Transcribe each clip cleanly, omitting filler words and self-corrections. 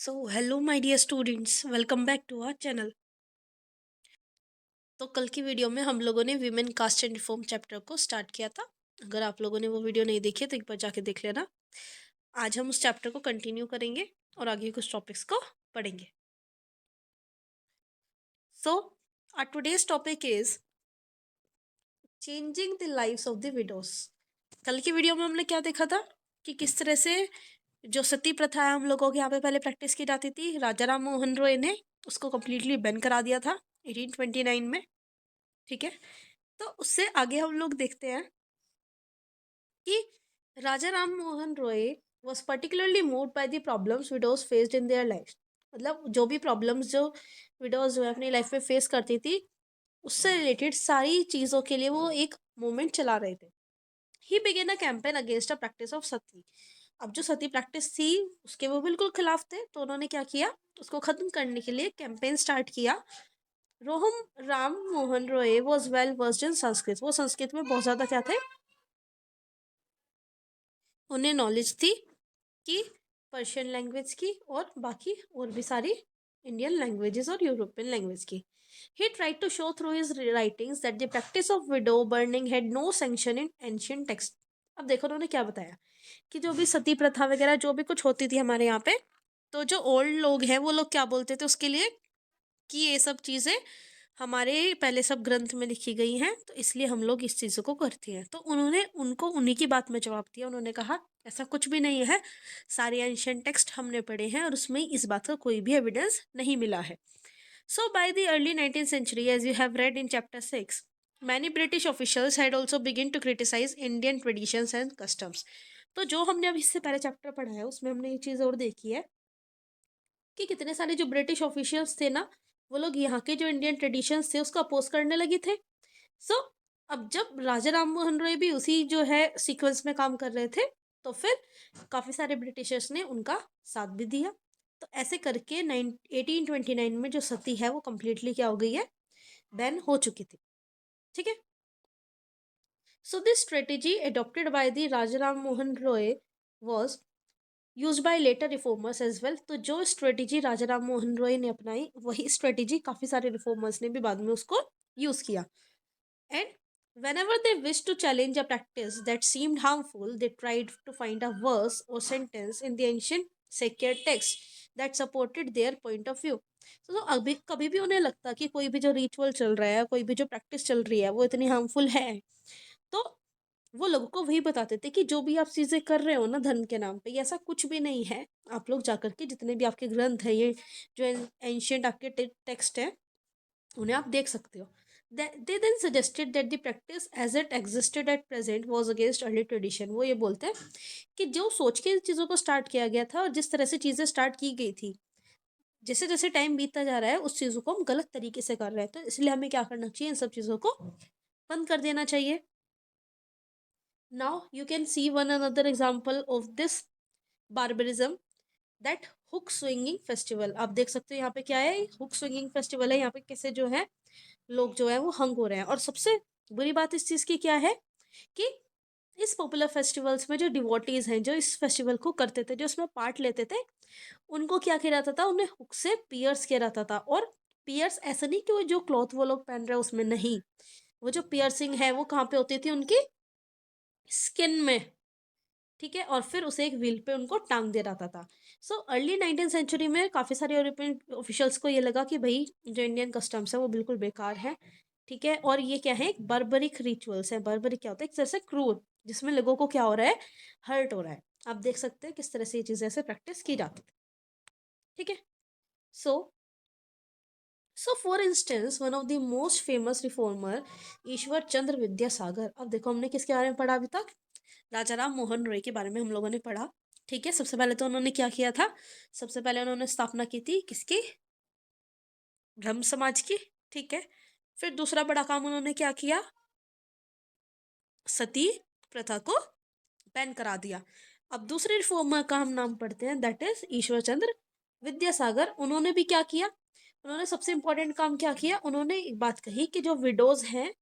So hello my dear students, welcome back to our channel. तो कल की video में हम लोगों ने women caste and reform chapter को स्टार्ट किया था। अगर आप लोगों ने वो वीडियो नहीं देखी है तो एक बार जाके देख लेना। आज हम उस चैप्टर को कंटिन्यू करेंगे और आगे कुछ टॉपिक्स को पढ़ेंगे। So our today's topic is changing the lives of the widows. कल की वीडियो में हमने क्या देखा था कि किस तरह से जो सती प्रथा है हम लोगों के यहाँ पे पहले प्रैक्टिस की जाती थी, राजा राम मोहन रॉय ने उसको कम्प्लीटली बैन करा दिया था 1829 में। ठीक है, तो उससे आगे हम लोग देखते हैं कि Raja Ram Mohan Roy was particularly moved by the problems widows faced in their life. मतलब जो भी प्रॉब्लम्स जो विडोज जो है अपनी लाइफ में फेस करती थी, उससे रिलेटेड सारी चीज़ों के लिए वो एक मूवमेंट चला रहे थे। He began a campaign against a practice of sati. अब जो सती प्रैक्टिस थी उसके वो बिल्कुल खिलाफ थे, तो उन्होंने क्या किया, उसको खत्म करने के लिए कैंपेन स्टार्ट किया। रोहम Ram Mohan Roy was well versed in Sanskrit. वो संस्कृत में बहुत ज़्यादा क्या थे, उन्हें नॉलेज थी कि पर्शियन लैंग्वेज की और बाकी और भी सारी इंडियन लैंग्वेजेस और यूरोपियन लैंग्वेज की। He tried to show through his writings that the practice of widow burning had no sanction in ancient text. अब देखो उन्होंने क्या बताया कि जो भी सती प्रथा वगैरह जो भी कुछ होती थी हमारे यहाँ पे, तो जो ओल्ड लोग हैं वो लोग क्या बोलते थे उसके लिए कि ये सब चीज़ें हमारे पहले सब ग्रंथ में लिखी गई हैं, तो इसलिए हम लोग इस चीज़ों को करते हैं। तो उन्होंने उनको उन्हीं की बात में जवाब दिया। उन्होंने कहा ऐसा कुछ भी नहीं है, सारे एंशियंट टेक्स्ट हमने पढ़े हैं और उसमें इस बात का कोई भी एविडेंस नहीं मिला है। So by the early 19th century, as you have read in chapter 6, many British officials had also begun to criticize Indian traditions and customs. तो जो हमने अभी इससे पहले चैप्टर पढ़ा है उसमें हमने ये चीज़ और देखी है कि कितने सारे जो ब्रिटिश ऑफिशियल्स थे ना, वो लोग यहाँ के जो इंडियन ट्रेडिशंस थे उसको अपोज करने लगे थे। सो अब जब राजा राम मोहन रॉय भी उसी जो है सीक्वेंस में काम कर रहे थे, तो फिर काफ़ी सारे ब्रिटिशर्स ने उनका साथ भी दिया। तो ऐसे करके 1829 में जो सती है वो कम्प्लीटली क्या हो गई है, बैन हो चुकी थी। ठीक है, so this strategy adopted by the Raja Ram Mohan Roy was use by later reformers as well. तो जो स्ट्रेटेजी राजा राम मोहन रॉय ने अपनाई वही स्ट्रेटेजी काफ़ी सारे रिफॉर्मर्स ने भी बाद में उसको यूज़ किया। And whenever they wished to challenge a practice that seemed harmful, they tried to find a verse or sentence in the ancient sacred text that supported their point of view. तो अभी कभी भी उन्हें लगता कि कोई भी जो रिचुअल चल रहा है, कोई भी जो प्रैक्टिस चल रही है वो इतनी हार्मफुल है, तो वो लोगों को वही बताते थे कि जो भी आप चीज़ें कर रहे हो ना धर्म के नाम पे, ये ऐसा कुछ भी नहीं है। आप लोग जाकर के जितने भी आपके ग्रंथ है, ये जो एंशियंट आपके टेक्स्ट है, उन्हें आप देख सकते हो। They then suggested that the practice as it existed at present was against early tradition. वो ये बोलते हैं कि जो सोच के चीज़ों को स्टार्ट किया गया था और जिस तरह से चीज़ें स्टार्ट की गई थी, जैसे जैसे टाइम बीतता जा रहा है उस चीज़ों को हम गलत तरीके से कर रहे हैं, तो इसलिए हमें क्या करना चाहिए, इन सब चीज़ों को बंद कर देना चाहिए। Now you can C one another example of this barbarism, that hook swinging festival. आप देख सकते हो यहाँ पे क्या है, हुक स्विंगिंग फेस्टिवल है। यहाँ पे कैसे जो है लोग जो है वो हंग हो रहे हैं। और सबसे बुरी बात इस चीज़ की क्या है कि इस पॉपुलर फेस्टिवल्स में जो डिवोटीज हैं, जो इस फेस्टिवल को करते थे, जो इसमें पार्ट लेते थे, उनको क्या किया जाता था, उन्हें हुक से पियर्स किया जाता था। और पियर्स ऐसा नहीं कि वो जो क्लॉथ वो लोग पहन रहे हैं उसमें, नहीं, वो जो पियर्सिंग है वो कहाँ पे होती थी, उनकी स्किन में। ठीक है, और फिर उसे एक व्हील पे उनको टांग दिया जाता था। सो अर्ली 19th सेंचुरी में काफ़ी सारे यूरोपियन ऑफिशियल्स को ये लगा कि भाई जो इंडियन कस्टम्स है वो बिल्कुल बेकार है। ठीक है, और ये क्या है, एक बार्बरिक रिचुअल्स है। बार्बरिक क्या होता है, एक तरह से क्रूर, जिसमें लोगों को क्या हो रहा है, हर्ट हो रहा है। आप देख सकते हैं किस तरह से ये चीज़ें ऐसे प्रैक्टिस की जाती थी। ठीक है, so for instance one of the most famous reformer Ishwar Chandra Vidyasagar. अब देखो हमने किसके बारे में पढ़ा अभी तक, राजा राम मोहन रॉय के बारे में हम लोगों ने पढ़ा। ठीक है, सबसे पहले तो उन्होंने क्या किया था, सबसे पहले उन्होंने स्थापना की थी किसकी, ब्रह्म समाज की। ठीक है, फिर दूसरा बड़ा काम उन्होंने क्या किया, सती प्रथा को बैन करा दिया। अब दूसरे रिफॉर्मर का हम नाम पढ़ते हैं, दैट इज ईश्वर चंद्र विद्यासागर। उन्होंने भी क्या किया, उन्होंने सबसे इंपॉर्टेंट काम क्या किया, उन्होंने एक बात कही कि जो विडोज हैं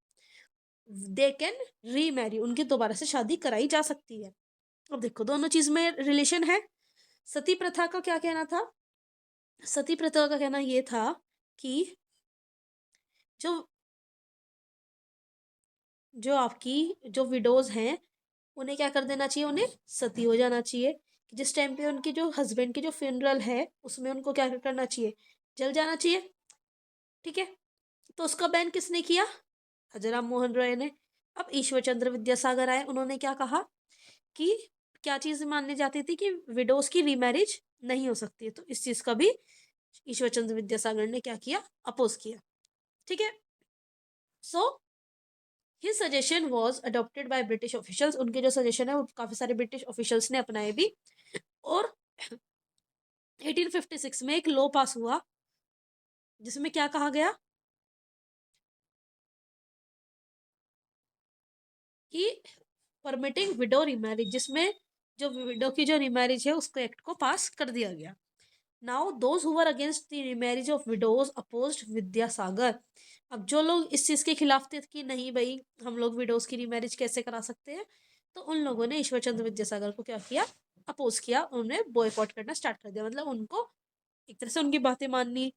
दे कैन री मैरी, उनकी दोबारा से शादी कराई जा सकती है। अब देखो दोनों चीज में रिलेशन है। सती प्रथा का क्या कहना था सती प्रथा का कहना ये था कि जो जो आपकी जो विडोज हैं उन्हें क्या कर देना चाहिए, उन्हें सती हो जाना चाहिए। कि जिस टाइम पे उनके जो हस्बैंड की जो फ्यूनरल है उसमें उनको क्या करना चाहिए, जल जाना चाहिए। ठीक है, तो उसका बैन किसने किया, राजा राम मोहन रॉय ने। अब ईश्वर चंद्र विद्यासागर आए, उन्होंने क्या कहा कि क्या चीज माननी जाती थी कि विडोज की रीमैरिज नहीं हो सकती है, तो इस चीज का भी ईश्वर चंद्र विद्यासागर ने क्या किया, अपोज किया। ठीक है, so his suggestion was adopted by British officials, उनके जो सजेशन है वो काफी सारे ब्रिटिश ऑफिशियल्स ने अपनाए भी। और 1856 में एक लॉ पास हुआ जिसमें क्या कहा गया कि परमिटिंग विडो रिमैरिज, जिसमें जो विडो की जो रिमैरिज है उसको एक्ट को पास कर दिया गया। Now those who were against the remarriage of widows opposed Vidyasagar. अब जो लोग इस चीज के खिलाफ थे कि नहीं भाई हम लोग विडोज की रिमैरिज कैसे करा सकते हैं, तो उन लोगों ने ईश्वर चंद्र विद्यासागर को क्या किया, अपोज किया, उन्होंने बॉयकॉट करना स्टार्ट कर दिया। मतलब उनको एक तरह से उनकी बातें माननी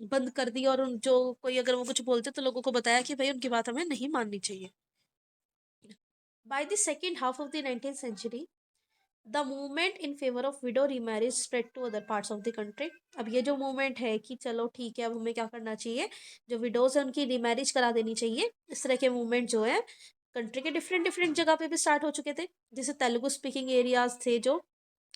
बंद कर दी, और उन जो कोई अगर वो कुछ बोलते तो लोगों को बताया कि भाई उनकी बात हमें नहीं माननी चाहिए। By the second half of the 19th century, the movement in favor of widow remarriage spread to other parts of the country. अब ये जो मूवमेंट है कि चलो ठीक है अब हमें क्या करना चाहिए, जो विडोज है उनकी रिमैरिज करा देनी चाहिए, इस तरह के मूवमेंट जो है कंट्री के डिफरेंट डिफरेंट जगह पे भी स्टार्ट हो चुके थे। जैसे तेलुगु स्पीकिंग एरियाज थे जो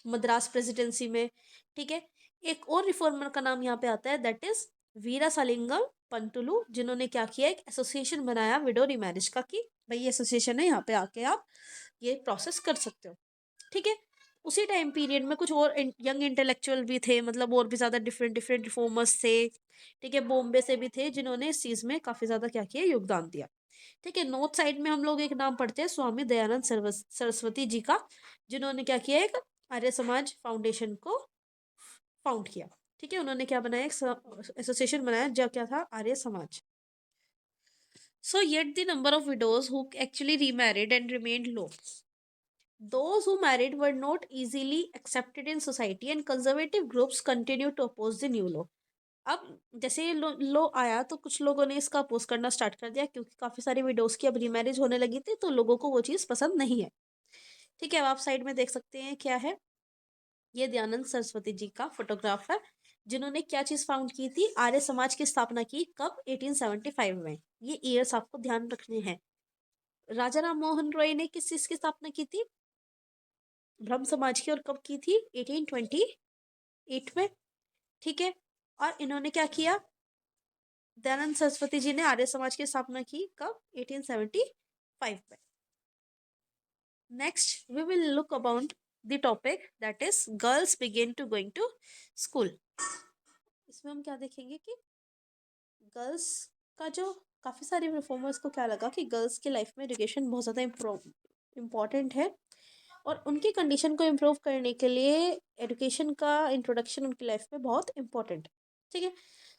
मद्रास प्रेसिडेंसी में। ठीक है, एक और रिफॉर्मर का नाम यहाँ पे आता है, दैट इज वीरा सालिंगम पंतुलु, जिन्होंने क्या किया, एक एसोसिएशन बनाया विडो रिमैरिज का, कि भाई ये एसोसिएशन है, यहाँ पे आके आप ये प्रोसेस कर सकते हो। ठीक है, उसी टाइम पीरियड में कुछ और यंग इंटेलेक्चुअल भी थे, मतलब और भी ज्यादा डिफरेंट डिफरेंट रिफॉर्मर्स थे। ठीक है, बॉम्बे से भी थे जिन्होंने इस चीज में काफी ज्यादा क्या किया, योगदान दिया। ठीक है, नॉर्थ साइड में हम लोग एक नाम पढ़ते हैं स्वामी दयानंद सरस्वती जी का, जिन्होंने क्या किया, एक आर्य समाज फाउंडेशन को फाउंड किया। ठीक है, उन्होंने क्या बनाया, एक एसोसिएशन बनाया जो क्या था, Arya Samaj. So yet the number of widows who actually remarried and remained low. Those who married were not easily accepted in society and conservative groups continued to oppose the new law. अब जैसे ये लो आया तो कुछ लोगों ने इसका अपोज करना स्टार्ट कर दिया, क्योंकि काफी सारी विडोज की अब रीमैरिज होने लगी थी, तो लोगों को वो चीज पसंद नहीं है। ठीक है, अब आप साइड में देख सकते हैं क्या है, ये दयानंद सरस्वती जी का फोटोग्राफ है, जिन्होंने क्या चीज फाउंड की थी, आर्य समाज की स्थापना की, कब, 1875 में। ये ईयर्स आपको ध्यान रखने हैं। राजा राम मोहन रॉय ने किस चीज की स्थापना की थी, ब्रह्म समाज की, और कब की थी, 1828 में। ठीक है, और इन्होंने क्या किया, दयानंद सरस्वती जी ने आर्य समाज की स्थापना की, कब, 1875 में। Next we will look about the topic that is girls begin to going to school. इसमें हम क्या देखेंगे कि गर्ल्स का जो, काफ़ी सारे रिफॉर्मर्स को क्या लगा कि गर्ल्स की लाइफ में एजुकेशन बहुत ज़्यादा इम्पॉर्टेंट है, और उनकी कंडीशन को इम्प्रूव करने के लिए एजुकेशन का इंट्रोडक्शन उनकी लाइफ में बहुत इंपॉर्टेंट है। ठीक है,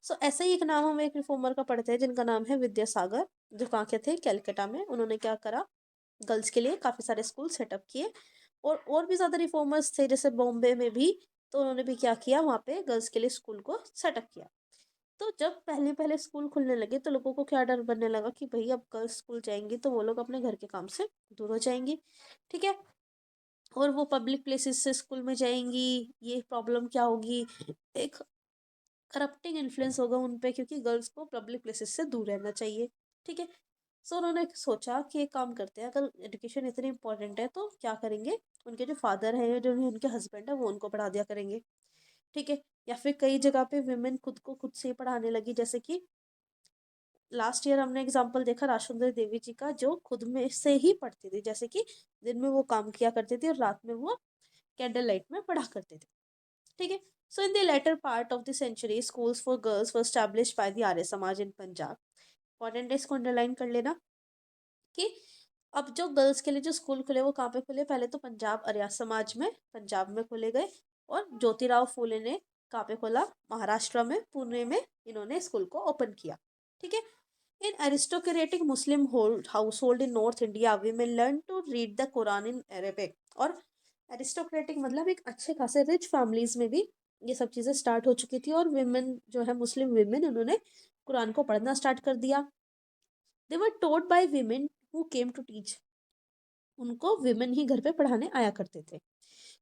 सो ऐसा ही एक नाम हम एक रिफॉर्मर का पढ़ते हैं जिनका नाम है विद्यासागर, जो कहाँ के थे, कैलकाटा में। उन्होंने क्या करा, गर्ल्स के लिए काफ़ी सारे स्कूल सेटअप किए, और भी ज़्यादा रिफॉर्मर्स थे जैसे बॉम्बे में भी, तो उन्होंने भी क्या किया, वहाँ पे गर्ल्स के लिए स्कूल को सेटअप किया। तो जब पहले पहले स्कूल खुलने लगे तो लोगों को क्या डर बनने लगा कि भाई अब गर्ल्स स्कूल जाएंगी तो वो लोग अपने घर के काम से दूर हो जाएंगी। ठीक है, और वो पब्लिक प्लेसेस से स्कूल में जाएंगी, ये प्रॉब्लम क्या होगी, एक करप्टिंग इन्फ्लुएंस होगा उन पे, क्योंकि गर्ल्स को पब्लिक प्लेसेस से दूर रहना चाहिए। ठीक है, सो उन्होंने सोचा कि एक काम करते हैं, अगर एजुकेशन इतनी इंपॉर्टेंट है तो क्या करेंगे, उनके जो फादर है, जो उनके हस्बैंड है, वो उनको पढ़ा दिया करेंगे। ठीक है, या फिर कई जगह पे विमेन खुद को खुद से ही पढ़ाने लगी, जैसे कि लास्ट ईयर हमने एग्जाम्पल देखा राजसुंदरी देवी जी का, जो खुद में से ही पढ़ती थी, जैसे कि दिन में वो काम किया करती थी और रात में वो कैंडल लाइट में पढ़ा करते थे। ठीक है, so in the later part of the century schools for girls were established by the Arya Samaj in Punjab. Important है, इसको अंडरलाइन कर लेना कि अब जो गर्ल्स के लिए जो स्कूल खुले वो कहाँ पे खुले, पहले तो पंजाब आर्य समाज में, पंजाब में खोले गए, और ज्योतिराव फूले ने कहाँ पे खोला, महाराष्ट्र में, पुणे में इन्होंने स्कूल को ओपन किया। ठीक है, in aristocratic Muslim household in North India, women learn to read the Quran in Arabic। और aristocratic मतलब एक अच्छे खासे रिच फैमिलीज में भी ये सब चीज़ें स्टार्ट हो चुकी थी और विमेन जो है, मुस्लिम विमेन, उन्होंने कुरान को पढ़ना स्टार्ट कर दिया। They were taught by women who came to teach. उनको विमेन ही घर पे पढ़ाने आया करते थे।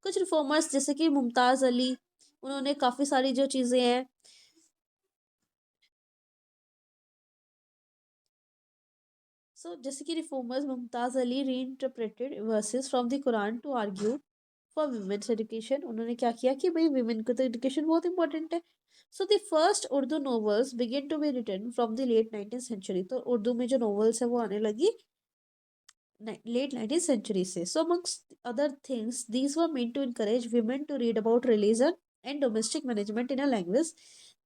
कुछ रिफॉर्मर्स जैसे कि मुमताज़ अली, उन्होंने काफ़ी सारी जो चीज़ें हैं, जैसे कि reformers Mumtaz Ali reinterpreted verses from the Quran to argue for women's education. उन्होंने क्या किया कि भाई विमेन को तो एजुकेशन बहुत इंपॉर्टेंट है। So the first Urdu novels begin to be written from the late 19th century. तो उर्दू में जो नॉवेल्स है वो आने लगी लेट 19th सेंचुरी से। So amongst other things these were meant to encourage women to read about religion and domestic management in a language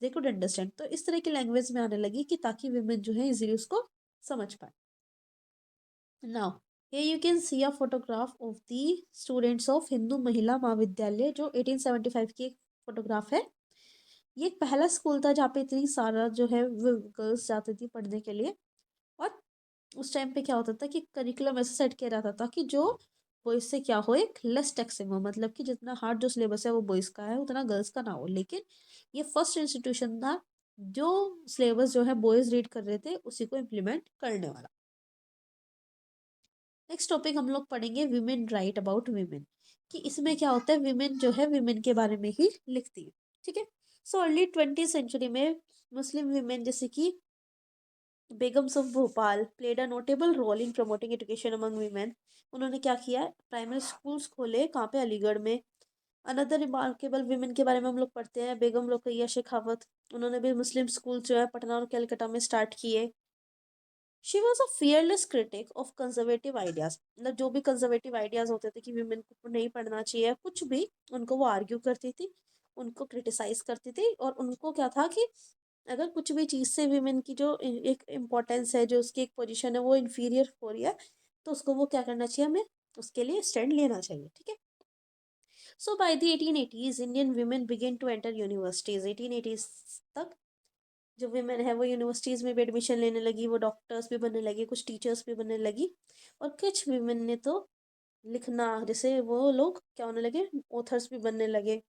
they could understand। तो इस तरह की लैंग्वेज में आने लगी कि ताकि विमेन जो है इजीली उसको समझ पाए। Now here you can see a photograph of the students of Hindu महिला महाविद्यालय, जो 1875 की एक फोटोग्राफ है। ये एक पहला स्कूल था जहाँ पे इतनी सारा जो है वो गर्ल्स जाती थी पढ़ने के लिए। और उस टाइम पे क्या होता था कि करिकुलम ऐसे सेट किया जाता था कि जो बॉयज से क्या हो, एक लेस टैक्सिंग हो, मतलब कि जितना हार्ड जो सिलेबस है वो बॉयज का है उतना गर्ल्स का ना हो। लेकिन ये फर्स्ट इंस्टीट्यूशन था जो सिलेबस जो है बॉयज रीड कर रहे थे उसी को इम्प्लीमेंट करने वाला। नेक्स्ट टॉपिक हम लोग पढ़ेंगे विमेन राइट अबाउट विमेन, कि इसमें क्या होता है, विमेन जो है विमेन के बारे में ही लिखती है। ठीक है। सो अर्ली 20th सेंचुरी में मुस्लिम विमेन जैसे कि Begums of Bhopal played a notable role in promoting education among women. उन्होंने क्या किया, प्राइमरी स्कूल्स खोले, कहाँ पे, अलीगढ़ में। अनदर रिमार्केबल विमेन के बारे में हम लोग पढ़ते हैं बेगम रोकैया शेखावत। उन्होंने भी मुस्लिम स्कूल जो है पटना और कलकत्ता में स्टार्ट किए। She was a fearless critic of conservative ideas. मतलब जो भी कंजर्वेटिव आइडियाज होते थे कि विमेन को नहीं पढ़ना चाहिए कुछ भी, उनको वो आर्ग्यू करती थी, उनको क्रिटिसाइज करती थी। और उनको क्या था कि अगर कुछ भी चीज़ से विमेन की जो एक इम्पोर्टेंस है, जो उसकी एक पोजीशन है वो इन्फीरियर हो रही है, तो उसको वो क्या करना चाहिए, हमें उसके लिए स्टैंड लेना चाहिए। ठीक है। So by the 1880s Indian women began to enter universities. 1880s तक जो विमेन है वो यूनिवर्सिटीज़ में भी एडमिशन लेने लगी, वो डॉक्टर्स भी बनने लगी, कुछ टीचर्स भी बनने लगी। और कुछ विमेन ने तो लिखना, जैसे वो लोग क्या होने लगे, ऑथर्स भी बनने लगे।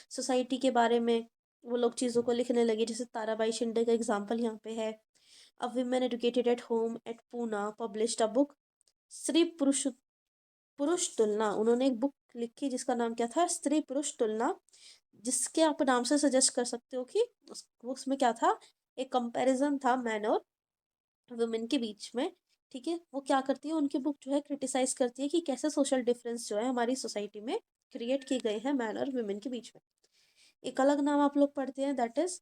सोसाइटी के बारे में वो लोग चीज़ों को लिखने लगे, जैसे ताराबाई शिंदे का एग्जाम्पल यहाँ पे है। A women educated at home at Poona published a book स्त्री पुरुष पुरुष तुलना। उन्होंने एक बुक लिखी जिसका नाम क्या था, स्त्री पुरुष तुलना, जिसके आप नाम से सजेस्ट कर सकते हो कि उसमें क्या था, एक कंपैरिजन था मैन और वुमेन के बीच में। ठीक है। वो क्या करती है, उनकी बुक जो है क्रिटिसाइज करती है कि कैसे सोशल डिफरेंस जो है हमारी सोसाइटी में क्रिएट किए गए हैं मैन और वुमेन के बीच में। एक अलग नाम आप लोग पढ़ते हैं, दैट इज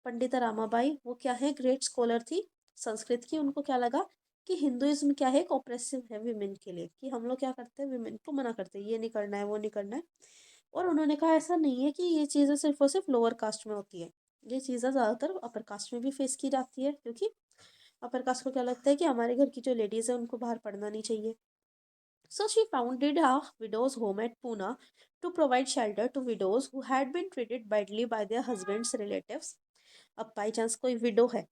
पंडिता रामाबाई। वो क्या है, ग्रेट स्कॉलर थी संस्कृत की। उनको क्या लगा कि हिंदुइज्म क्या है, एक ऑप्रेसिव है विमेन के लिए, कि हम लोग क्या करते हैं, विमेन को मना करते हैं, ये नहीं करना है वो नहीं करना है। और उन्होंने कहा ऐसा नहीं है कि ये चीज़ें सिर्फ और सिर्फ लोअर कास्ट में होती है, ये चीज़ें ज़्यादातर अपर कास्ट में भी फेस की जाती है। क्योंकि अपर कास्ट को क्या लगता है कि हमारे घर की जो लेडीज़ है उनको बाहर पढ़ना नहीं चाहिए। So she founded a widows' home at Pune to provide shelter to widows who had been treated badly by their husbands' relatives। अब बाई चांस कोई विडो है,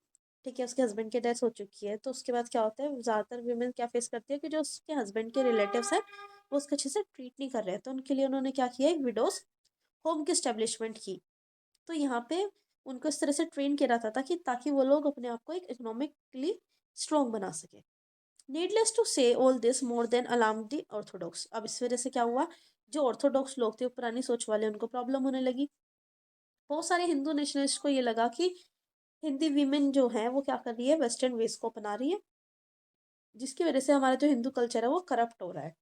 ठीक है, उसके हस्बैंड की डेथ हो चुकी है, तो उसके बाद क्या होता है, ज़्यादातर वीमेन क्या फेस करती है कि जो उसके हस्बैंड के रिलेटिव्स हैं वो उसको अच्छे से ट्रीट नहीं कर रहे हैं। तो उनके लिए उन्होंने क्या किया, एक विडोज होम की स्टेब्लिशमेंट की। तो यहाँ पे उनको इस तरह से ट्रेन किया जाता था कि ताकि वो लोग अपने आप को एक इकोनॉमिकली स्ट्रॉन्ग बना सके। नीडलेस टू से all this more than alarm the Orthodox. अब इस वजह से क्या हुआ, जो ऑर्थोडॉक्स लोग थे, पुरानी सोच वाले, उनको प्रॉब्लम होने लगी। बहुत सारे हिंदू नेशनलिस्ट को ये लगा कि हिंदी वीमेन जो है वो क्या कर रही है, वेस्टर्न वेज को अपना रही है, जिसकी वजह से हमारा जो हिंदू कल्चर है वो करप्ट हो रहा है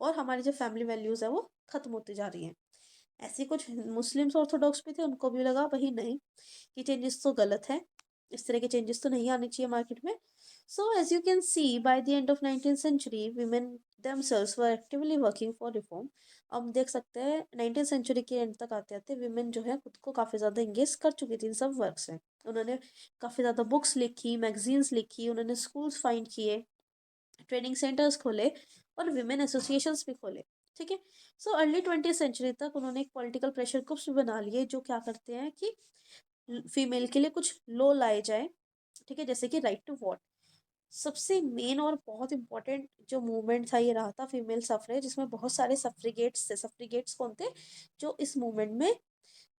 और हमारी जो फैमिली वैल्यूज़ है वो खत्म होती जा रही हैं। ऐसे कुछ मुस्लिम्स ऑर्थोडॉक्स भी थे, उनको भी लगा वही नहीं, कि चेंजेस तो गलत है, इस तरह के चेंजेस तो नहीं आने चाहिए मार्केट में। So as you can see by the end of 19th century women themselves were actively working for reform। अब देख सकते हैं 19th सेंचुरी के एंड तक आते आते विमेन जो है खुद को काफ़ी ज़्यादा इंगेज कर चुकी थी इन सब वर्क से। उन्होंने काफ़ी ज़्यादा बुक्स लिखी, मैगजीन्स लिखी, उन्होंने स्कूल्स फाइंड किए, ट्रेनिंग सेंटर्स खोले और विमेन एसोसिएशंस भी खोले। ठीक है। सो अर्ली 20th सेंचुरी तक उन्होंने एक पॉलिटिकल प्रेशर ग्रुप्स भी बना लिए जो क्या करते हैं कि फीमेल के लिए कुछ लॉ लाए जाए। ठीक है, जैसे कि राइट टू वोट। सबसे मेन और बहुत इंपॉर्टेंट जो मूवमेंट था ये रहा था फीमेल सफरेज, जिसमें बहुत सारे सफ्रिगेट्स थे। सफ्रिगेट्स कौन थे, जो इस मूवमेंट में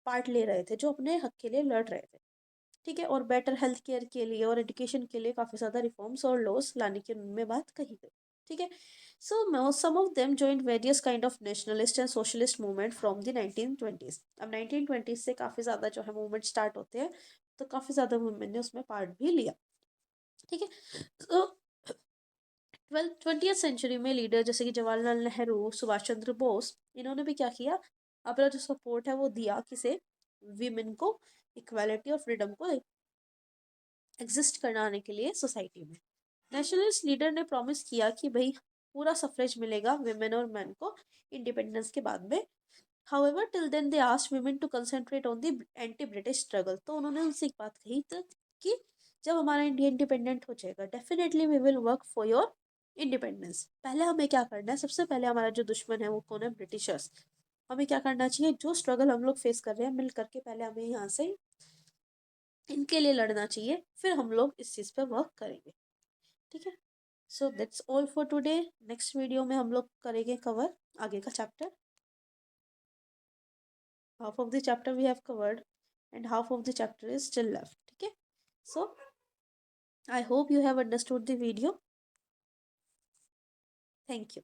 पार्ट ले रहे थे, जो अपने हक के लिए लड़ रहे थे। ठीक है, और बेटर हेल्थ केयर के लिए और एजुकेशन के लिए काफ़ी ज़्यादा रिफॉर्म्स और लॉस लाने की उनमें बात कही गई। ठीक है, so some of them joined various kind of nationalist and socialist movement from the 1920s। अब 1920s से काफ़ी ज़्यादा जो है मूवमेंट स्टार्ट होते हैं, तो काफ़ी ज़्यादा वुमेन ने उसमें पार्ट भी लिया। ठीक है, तो 20th सेंचुरी में लीडर जैसे कि जवाहरलाल नेहरू, सुभाष चंद्र बोस, इन्होंने भी क्या किया, अपना जो सपोर्ट है वो दिया किसे, वीमेन को, इक्वालिटी और फ्रीडम को एग्जिस्ट कराने के लिए सोसाइटी में। नेशनलिस्ट लीडर ने प्रॉमिस किया कि भाई पूरा सफरेज मिलेगा विमेन और मैन को इंडिपेंडेंस के बाद में। However till then they asked women to concentrate on the anti British struggle. तो उन्होंने उनसे एक बात कही तो कि जब हमारा इंडिया इंडिपेंडेंट हो जाएगा, definitely we will work for your independence. पहले हमें क्या करना है, सबसे पहले हमारा जो दुश्मन है वो कौन है, ब्रिटिशर्स। हमें क्या करना चाहिए, जो स्ट्रगल हम लोग फेस कर रहे हैं मिल करके पहले हमें यहाँ से इनके लिए लड़ना चाहिए, फिर हम लोग इस चीज़ पे वर्क करेंगे। ठीक है, so that's all for today. Next video में हम लोग करेंगे कवर आगे का chapter. Half of the chapter we have covered and half of the chapter is still left. ठीक है, so I hope you have understood the video. Thank you.